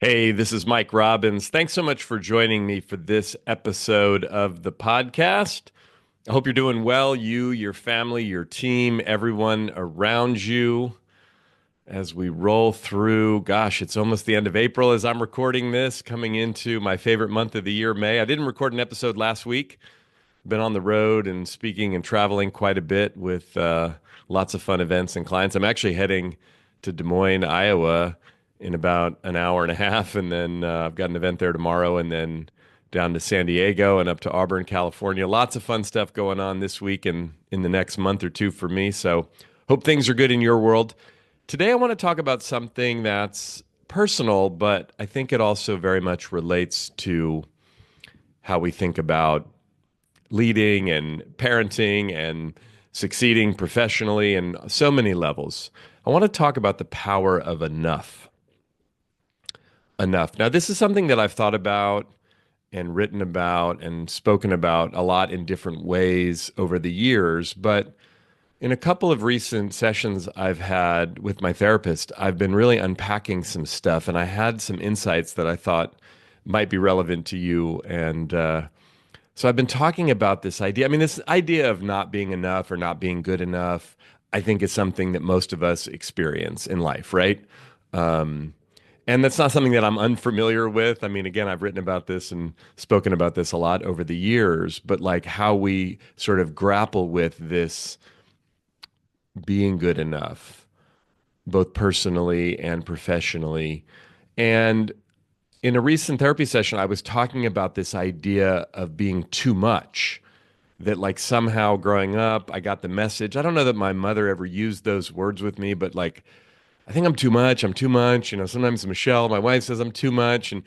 Hey, this is Mike Robbins. Thanks so much for joining me for this episode of the podcast. I hope you're doing well, you, your family, your team, everyone around you as we roll through. Gosh, it's almost the end of April as I'm recording this, coming into my favorite month of the year, May. I didn't record an episode last week. Been on the road and speaking and traveling quite a bit with lots of fun events and clients. I'm actually heading to Des Moines, Iowa in about an hour and a half. And then I've got an event there tomorrow and then down to San Diego and up to Auburn, California. Lots of fun stuff going on this week and in the next month or two for me. So hope things are good in your world. Today, I want to talk about something that's personal, but I think it also very much relates to how we think about leading and parenting and succeeding professionally and so many levels. I want to talk about the power of enough. Enough. Now, this is something that I've thought about and written about and spoken about a lot in different ways over the years, but in a couple of recent sessions I've had with my therapist, I've been really unpacking some stuff and I had some insights that I thought might be relevant to you. So I've been talking about this idea. I mean, this idea of not being enough or not being good enough, I think is something that most of us experience in life, right? Um, and that's not something that I'm unfamiliar with. I mean, again, I've written about this and spoken about this a lot over the years, but like how we sort of grapple with this being good enough, both personally and professionally. And in a recent therapy session, I was talking about this idea of being too much. That, like, somehow growing up, I got the message. I don't know that my mother ever used those words with me, but like, I think I'm too much. I'm too much. Sometimes Michelle, my wife, says I'm too much. And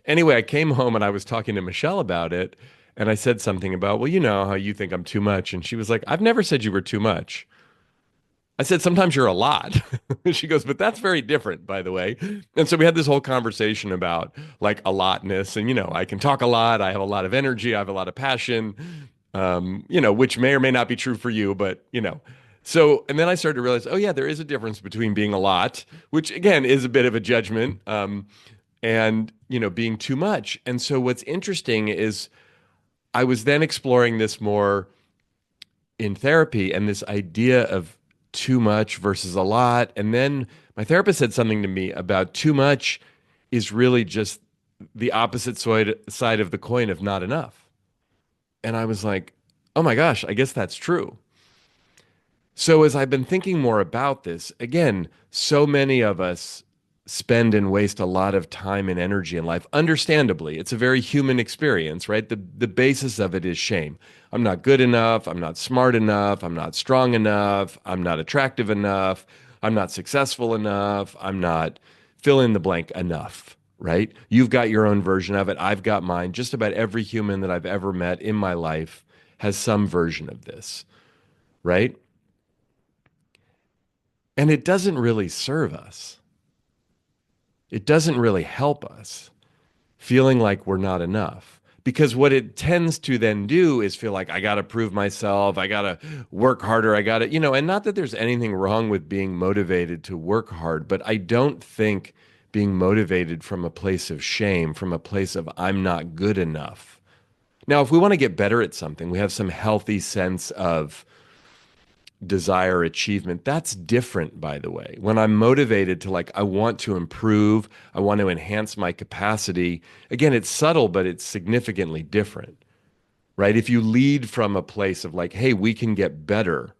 anyway, I came home and I was talking to Michelle about it. And I said something about, well, you know how you think I'm too much. And she was like, I've never said you were too much. I said, sometimes you're a lot. She goes, but that's very different, by the way. And so we had this whole conversation about like a lotness. And, I can talk a lot. I have a lot of energy. I have a lot of passion, which may or may not be true for you, but. So, and then I started to realize, oh, yeah, there is a difference between being a lot, which again is a bit of a judgment, and being too much. And so what's interesting is I was then exploring this more in therapy and this idea of too much versus a lot. And then my therapist said something to me about too much is really just the opposite side of the coin of not enough. And I was like, oh my gosh, I guess that's true. So as I've been thinking more about this, again, so many of us spend and waste a lot of time and energy in life. Understandably, it's a very human experience, right? The basis of it is shame. I'm not good enough, I'm not smart enough, I'm not strong enough, I'm not attractive enough, I'm not successful enough, I'm not fill in the blank enough, right? You've got your own version of it, I've got mine. Just about every human that I've ever met in my life has some version of this, right? And it doesn't really serve us. It doesn't really help us feeling like we're not enough. Because what it tends to then do is feel like I got to prove myself, I got to work harder, I got to, and not that there's anything wrong with being motivated to work hard, but I don't think being motivated from a place of shame, from a place of I'm not good enough. Now, if we want to get better at something, we have some healthy sense of desire achievement. That's different, by the way. When I'm motivated to like, I want to improve, I want to enhance my capacity. Again, it's subtle, but it's significantly different, right? If you lead from a place of like, hey, we can get better,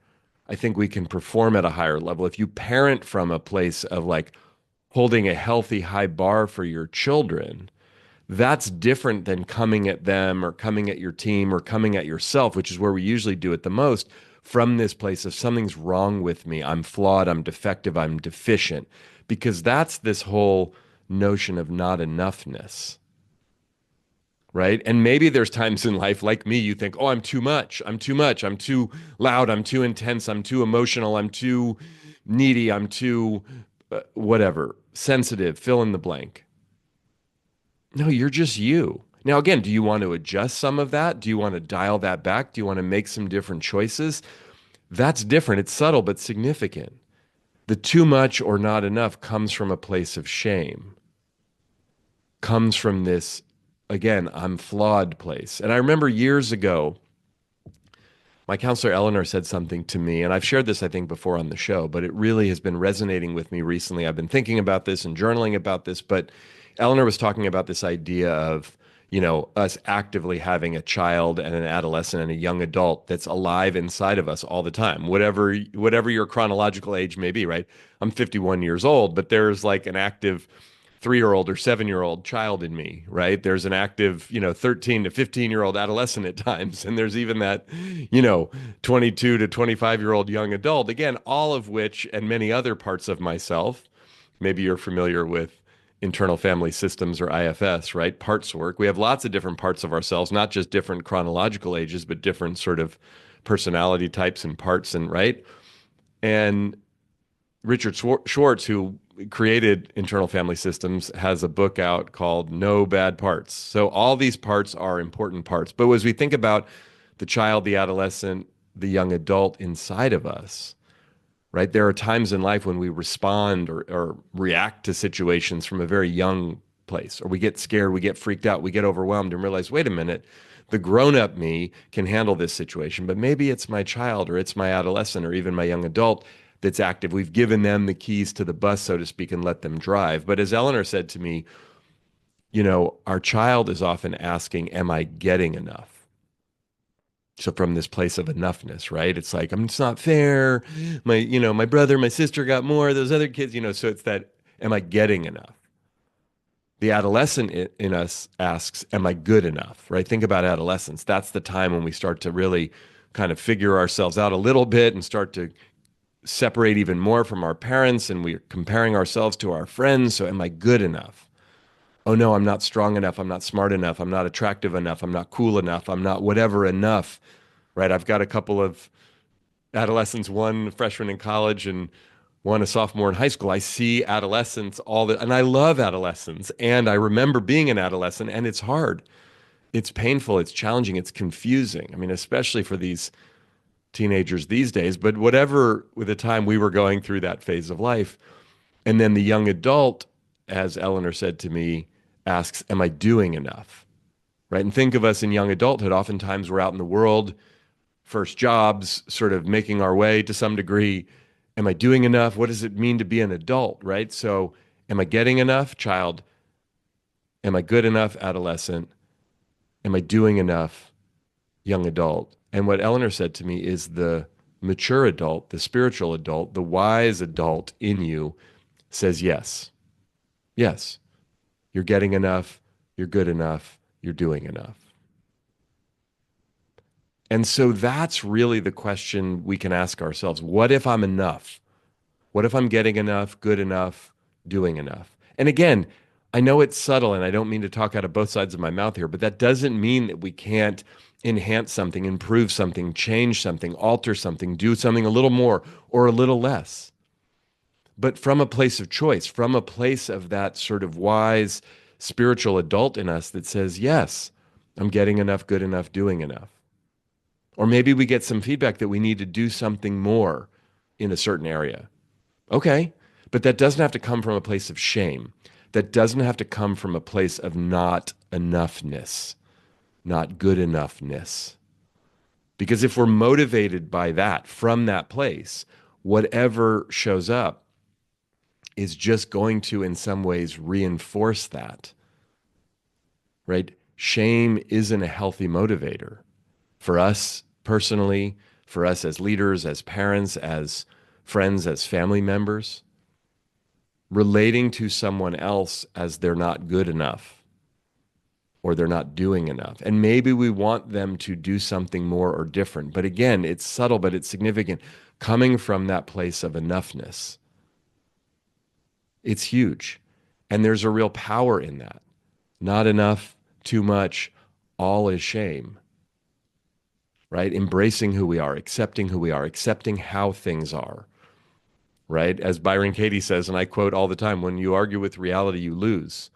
I think we can perform at a higher level. If you parent from a place of like holding a healthy high bar for your children, that's different than coming at them or coming at your team or coming at yourself, which is where we usually do it the most, from this place of something's wrong with me. I'm flawed, I'm defective, I'm deficient. Because that's this whole notion of not enoughness, right? And maybe there's times in life like me, you think, oh, I'm too much. I'm too much. I'm too loud. I'm too intense. I'm too emotional. I'm too needy. I'm too whatever, sensitive, fill in the blank. No, you're just you. Now, again, do you want to adjust some of that? Do you want to dial that back? Do you want to make some different choices? That's different. It's subtle, but significant. The too much or not enough comes from a place of shame. comes from this, again, I'm flawed place. And I remember years ago, my counselor Eleanor said something to me, and I've shared this, I think, before on the show, but it really has been resonating with me recently. I've been thinking about this and journaling about this, but Eleanor was talking about this idea of, us actively having a child and an adolescent and a young adult that's alive inside of us all the time, whatever your chronological age may be, right? I'm 51 years old, but there's like an active 3-year-old or 7-year-old child in me, right? There's an active, 13 to 15-year-old adolescent at times. And there's even that, you know, 22 to 25-year-old young adult. Again, all of which and many other parts of myself. Maybe you're familiar with internal family systems or IFS, right? Parts work. We have lots of different parts of ourselves, not just different chronological ages, but different sort of personality types and parts and right. And Richard Schwartz, who created internal family systems, has a book out called No Bad Parts. So all these parts are important parts. But as we think about the child, the adolescent, the young adult inside of us, right? There are times in life when we respond or react to situations from a very young place, or we get scared, we get freaked out, we get overwhelmed and realize, wait a minute, the grown up me can handle this situation, but maybe it's my child or it's my adolescent or even my young adult that's active. We've given them the keys to the bus, so to speak, and let them drive. But as Eleanor said to me, our child is often asking, am I getting enough? So from this place of enoughness, right? It's like, it's not fair. My brother, my sister got more, those other kids, so it's that, am I getting enough? The adolescent in us asks, am I good enough? Right? Think about adolescence. That's the time when we start to really kind of figure ourselves out a little bit and start to separate even more from our parents, and we're comparing ourselves to our friends. So am I good enough? Oh no, I'm not strong enough. I'm not smart enough. I'm not attractive enough. I'm not cool enough. I'm not whatever enough, right? I've got a couple of adolescents, one a freshman in college and one a sophomore in high school. I see adolescents and I love adolescents. And I remember being an adolescent, and it's hard. It's painful. It's challenging. It's confusing. I mean, especially for these teenagers these days, but whatever with the time we were going through that phase of life. And then the young adult, as Eleanor said to me, asks, am I doing enough? Right. And think of us in young adulthood. Oftentimes we're out in the world, first jobs, sort of making our way to some degree. Am I doing enough? What does it mean to be an adult? Right. So am I getting enough, child? Am I good enough, adolescent? Am I doing enough, young adult? And what Eleanor said to me is the mature adult, the spiritual adult, the wise adult in you says yes. Yes, you're getting enough, you're good enough, you're doing enough. And so that's really the question we can ask ourselves. What if I'm enough? What if I'm getting enough, good enough, doing enough? And again, I know it's subtle and I don't mean to talk out of both sides of my mouth here, but that doesn't mean that we can't enhance something, improve something, change something, alter something, do something a little more or a little less. But from a place of choice, from a place of that sort of wise spiritual adult in us that says, yes, I'm getting enough, good enough, doing enough. Or maybe we get some feedback that we need to do something more in a certain area. Okay, but that doesn't have to come from a place of shame. That doesn't have to come from a place of not enoughness, not good enoughness. Because if we're motivated by that, from that place, whatever shows up is just going to, in some ways, reinforce that, right? Shame isn't a healthy motivator for us personally, for us as leaders, as parents, as friends, as family members. Relating to someone else as they're not good enough or they're not doing enough. And maybe we want them to do something more or different. But again, it's subtle, but it's significant. Coming from that place of enoughness, it's huge. And there's a real power in that. Not enough, too much, all is shame, right? Embracing who we are, accepting how things are, right? As Byron Katie says, and I quote all the time, when you argue with reality, you lose,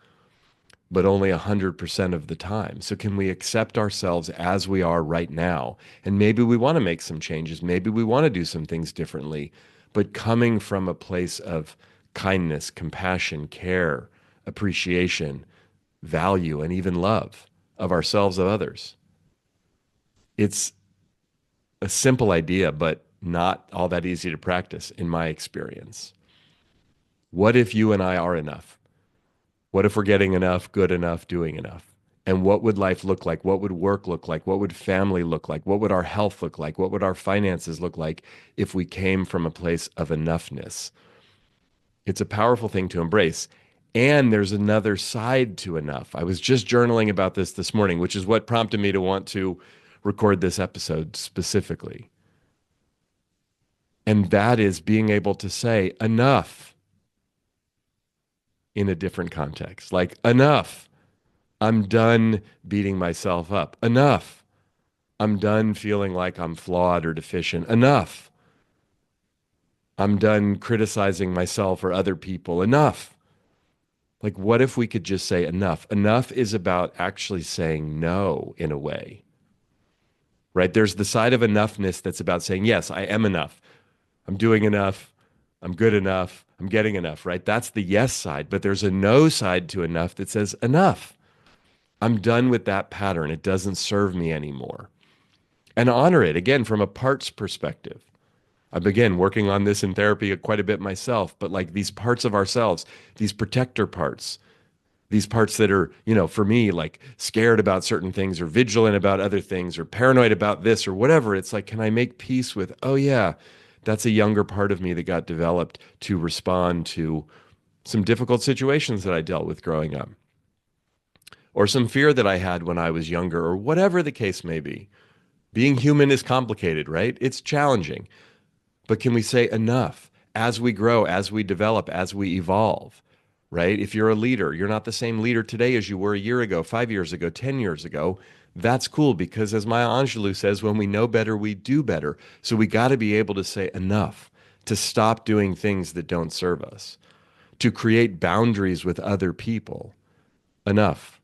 but only 100% of the time. So can we accept ourselves as we are right now? And maybe we want to make some changes. Maybe we want to do some things differently, but coming from a place of kindness, compassion, care, appreciation, value, and even love of ourselves, of others. It's a simple idea, but not all that easy to practice in my experience. What if you and I are enough? What if we're getting enough, good enough, doing enough? And what would life look like? What would work look like? What would family look like? What would our health look like? What would our finances look like if we came from a place of enoughness? It's a powerful thing to embrace. And there's another side to enough. I was just journaling about this morning, which is what prompted me to want to record this episode specifically. And that is being able to say enough in a different context. Like, enough. I'm done beating myself up. Enough. I'm done feeling like I'm flawed or deficient. Enough. I'm done criticizing myself or other people. Enough. Like, what if we could just say enough? Enough is about actually saying no in a way, right? There's the side of enoughness that's about saying, yes, I am enough. I'm doing enough. I'm good enough. I'm getting enough, right? That's the yes side. But there's a no side to enough that says enough. I'm done with that pattern. It doesn't serve me anymore. And honor it again from a parts perspective. I'm again working on this in therapy quite a bit myself, but like these parts of ourselves, these protector parts, these parts that are, for me, like scared about certain things or vigilant about other things or paranoid about this or whatever. It's like, can I make peace with, oh yeah, that's a younger part of me that got developed to respond to some difficult situations that I dealt with growing up, or some fear that I had when I was younger, or whatever the case may be. Being human is complicated, right? It's challenging. But can we say enough as we grow, as we develop, as we evolve, right? If you're a leader, you're not the same leader today as you were a year ago, 5 years ago, 10 years ago. That's cool because, as Maya Angelou says, when we know better, we do better. So we got to be able to say enough, to stop doing things that don't serve us, to create boundaries with other people. Enough.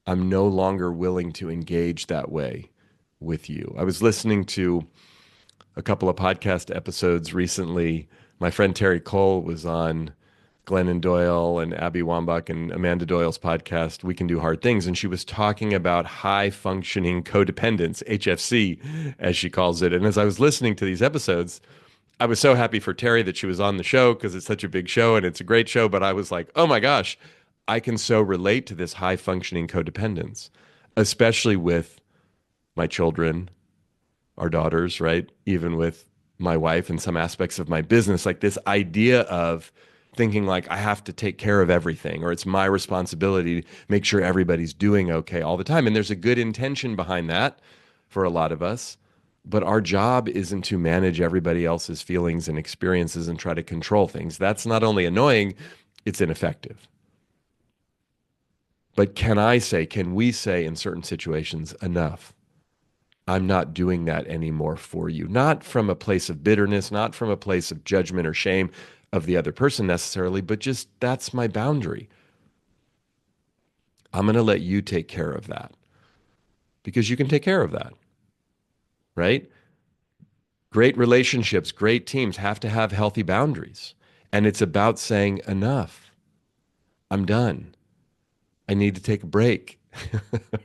I'm no longer willing to engage that way with you. I was listening to a couple of podcast episodes recently. My friend Terry Cole was on Glennon Doyle and Abby Wambach and Amanda Doyle's podcast, We Can Do Hard Things. And she was talking about high functioning codependence, HFC, as she calls it. And as I was listening to these episodes, I was so happy for Terry that she was on the show because it's such a big show and it's a great show. But I was like, oh my gosh, I can so relate to this high functioning codependence, especially with my children, our daughters, right? Even with my wife and some aspects of my business, like this idea of thinking like I have to take care of everything or it's my responsibility to make sure everybody's doing okay all the time. And there's a good intention behind that for a lot of us. But our job isn't to manage everybody else's feelings and experiences and try to control things. That's not only annoying, it's ineffective. But can we say in certain situations, enough? I'm not doing that anymore for you. Not from a place of bitterness, not from a place of judgment or shame of the other person necessarily, but just that's my boundary. I'm going to let you take care of that because you can take care of that, right? Great relationships, great teams have to have healthy boundaries. And it's about saying, enough. I'm done. I need to take a break,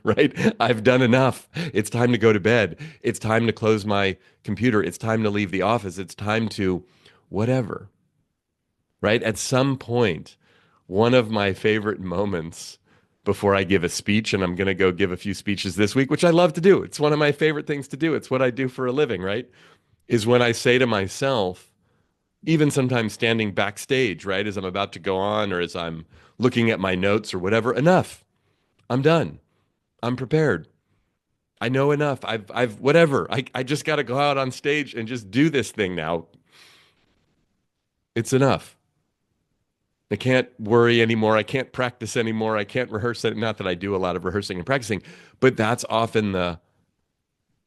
right? I've done enough. It's time to go to bed. It's time to close my computer. It's time to leave the office. It's time to whatever, right? At some point, one of my favorite moments before I give a speech, and I'm going to go give a few speeches this week, which I love to do. It's one of my favorite things to do. It's what I do for a living, right? Is when I say to myself, even sometimes standing backstage, right, as I'm about to go on or as I'm looking at my notes or whatever, enough. I'm done. I'm prepared. I know enough. Whatever. I just got to go out on stage and just do this thing now. It's enough. I can't worry anymore. I can't practice anymore. I can't rehearse it. Not that I do a lot of rehearsing and practicing, but that's often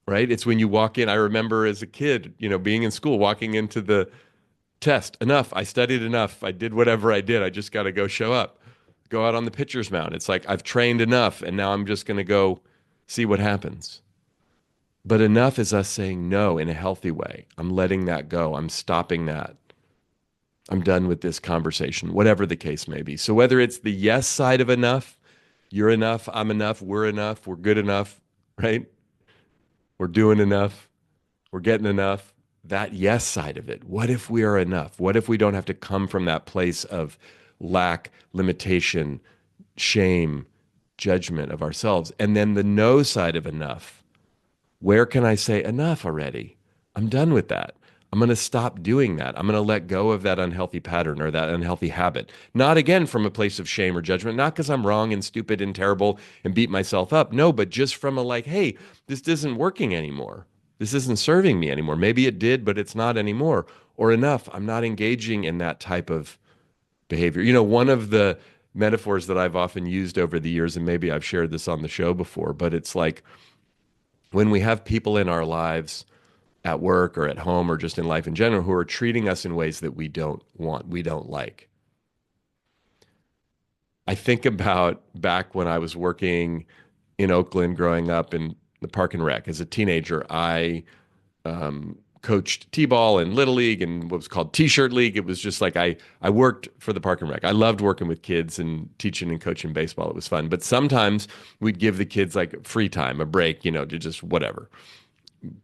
right? It's when you walk in. I remember as a kid, being in school, walking into the test. Enough. I studied enough. I did whatever I did. I just got to go show up, go out on the pitcher's mound. It's like I've trained enough and now I'm just going to go see what happens. But enough is us saying no in a healthy way. I'm letting that go. I'm stopping that. I'm done with this conversation, whatever the case may be. So whether it's the yes side of enough, you're enough, I'm enough, we're good enough, right? We're doing enough, we're getting enough. That yes side of it. What if we are enough? What if we don't have to come from that place of lack, limitation, shame, judgment of ourselves? And then the no side of enough. Where can I say enough already? I'm done with that. I'm going to stop doing that. I'm going to let go of that unhealthy pattern or that unhealthy habit. Not again from a place of shame or judgment, not because I'm wrong and stupid and terrible and beat myself up. No, but just from a like, hey, this isn't working anymore. This isn't serving me anymore. Maybe it did, but it's not anymore. Or enough. I'm not engaging in that type of behavior. One of the metaphors that I've often used over the years, and maybe I've shared this on the show before, but it's like when we have people in our lives at work or at home or just in life in general who are treating us in ways that we don't want, we don't like. I think about back when I was working in Oakland growing up in the park and rec. As a teenager, I coached t-ball and little league and what was called t-shirt league. It was just like I worked for the park and rec. I loved working with kids and teaching and coaching baseball. It was fun. But sometimes we'd give the kids like free time, a break, to just whatever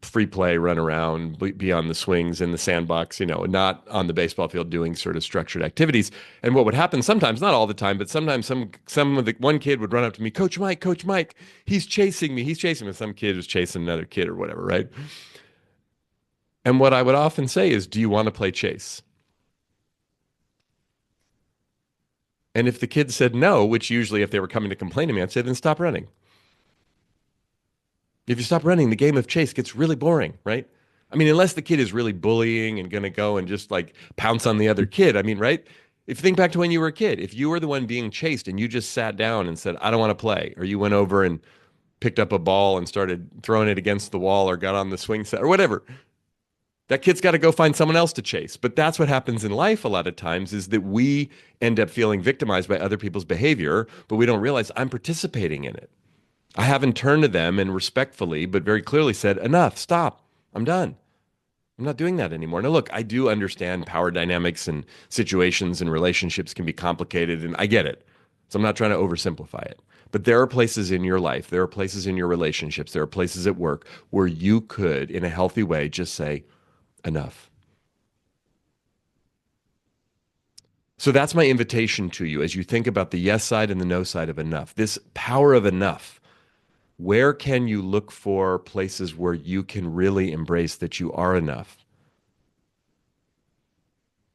free play, run around, be on the swings in the sandbox, not on the baseball field doing sort of structured activities. And what would happen sometimes, not all the time, but sometimes some of the one kid would run up to me, Coach Mike, he's chasing me, he's chasing me. Some kid was chasing another kid or whatever, right? And what I would often say is, do you want to play chase? And if the kid said no, which usually if they were coming to complain to me, I'd say, then stop running. If you stop running, the game of chase gets really boring, right? I mean, unless the kid is really bullying and going to go and just like pounce on the other kid. I mean, right? If you think back to when you were a kid, if you were the one being chased and you just sat down and said, I don't want to play, or you went over and picked up a ball and started throwing it against the wall or got on the swing set or whatever, that kid's got to go find someone else to chase. But that's what happens in life a lot of times is that we end up feeling victimized by other people's behavior, but we don't realize I'm participating in it. I haven't turned to them and respectfully, but very clearly said, enough, stop, I'm done. I'm not doing that anymore. Now, look, I do understand power dynamics and situations and relationships can be complicated, and I get it. So I'm not trying to oversimplify it. But there are places in your life, there are places in your relationships, there are places at work where you could, in a healthy way, just say, enough. So that's my invitation to you as you think about the yes side and the no side of enough. This power of enough. Where can you look for places where you can really embrace that you are enough,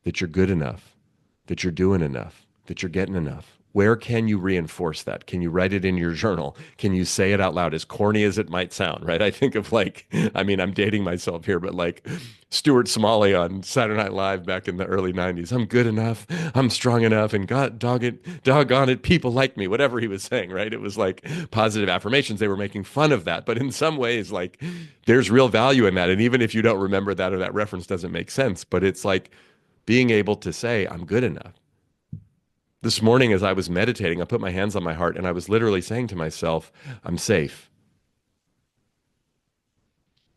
that you're good enough, that you're doing enough, that you're getting enough? Where can you reinforce that? Can you write it in your journal? Can you say it out loud, as corny as it might sound, right? I think of like, I mean, I'm dating myself here, but like Stuart Smalley on Saturday Night Live back in the early 90s. I'm good enough. I'm strong enough. And God, doggone it, people like me, whatever he was saying, right? It was like positive affirmations. They were making fun of that. But in some ways, like there's real value in that. And even if you don't remember that or that reference doesn't make sense, but it's like being able to say, I'm good enough. This morning, as I was meditating, I put my hands on my heart and I was literally saying to myself, I'm safe.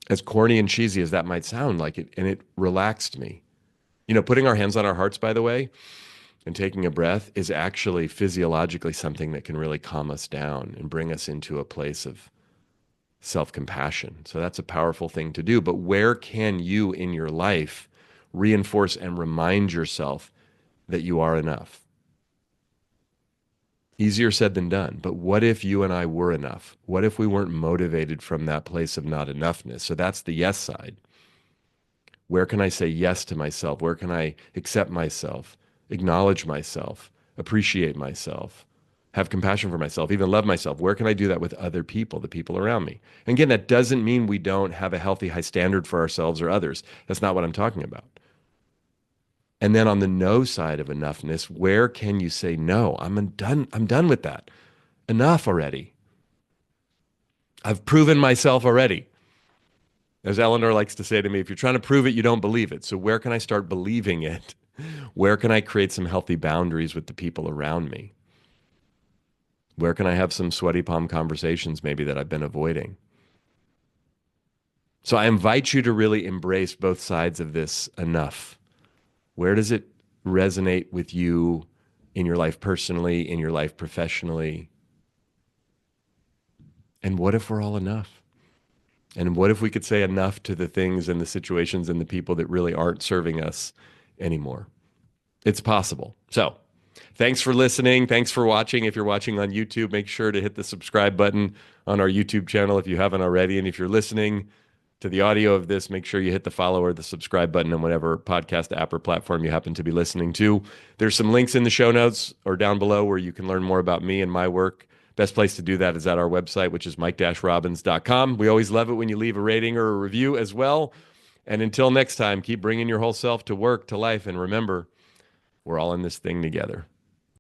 As corny and cheesy as that might sound like it, and it relaxed me. Putting our hands on our hearts, by the way, and taking a breath is actually physiologically something that can really calm us down and bring us into a place of self-compassion. So that's a powerful thing to do. But where can you in your life reinforce and remind yourself that you are enough? Easier said than done. But what if you and I were enough? What if we weren't motivated from that place of not enoughness? So that's the yes side. Where can I say yes to myself? Where can I accept myself, acknowledge myself, appreciate myself, have compassion for myself, even love myself? Where can I do that with other people, the people around me? And again, that doesn't mean we don't have a healthy, high standard for ourselves or others. That's not what I'm talking about. And then on the no side of enoughness, where can you say, no, I'm done with that. Enough already. I've proven myself already. As Eleanor likes to say to me, if you're trying to prove it, you don't believe it. So where can I start believing it? Where can I create some healthy boundaries with the people around me? Where can I have some sweaty palm conversations maybe that I've been avoiding? So I invite you to really embrace both sides of this enough. Where does it resonate with you in your life personally, in your life professionally? And what if we're all enough? And what if we could say enough to the things and the situations and the people that really aren't serving us anymore? It's possible. So, thanks for listening. Thanks for watching. If you're watching on YouTube, make sure to hit the subscribe button on our YouTube channel if you haven't already. And if you're listening to the audio of this, make sure you hit the follow or the subscribe button on whatever podcast app or platform you happen to be listening to. There's some links in the show notes or down below where you can learn more about me and my work. Best place to do that is at our website, which is mike-robbins.com. We always love it when you leave a rating or a review as well. And until next time, keep bringing your whole self to work, to life, and remember, we're all in this thing together.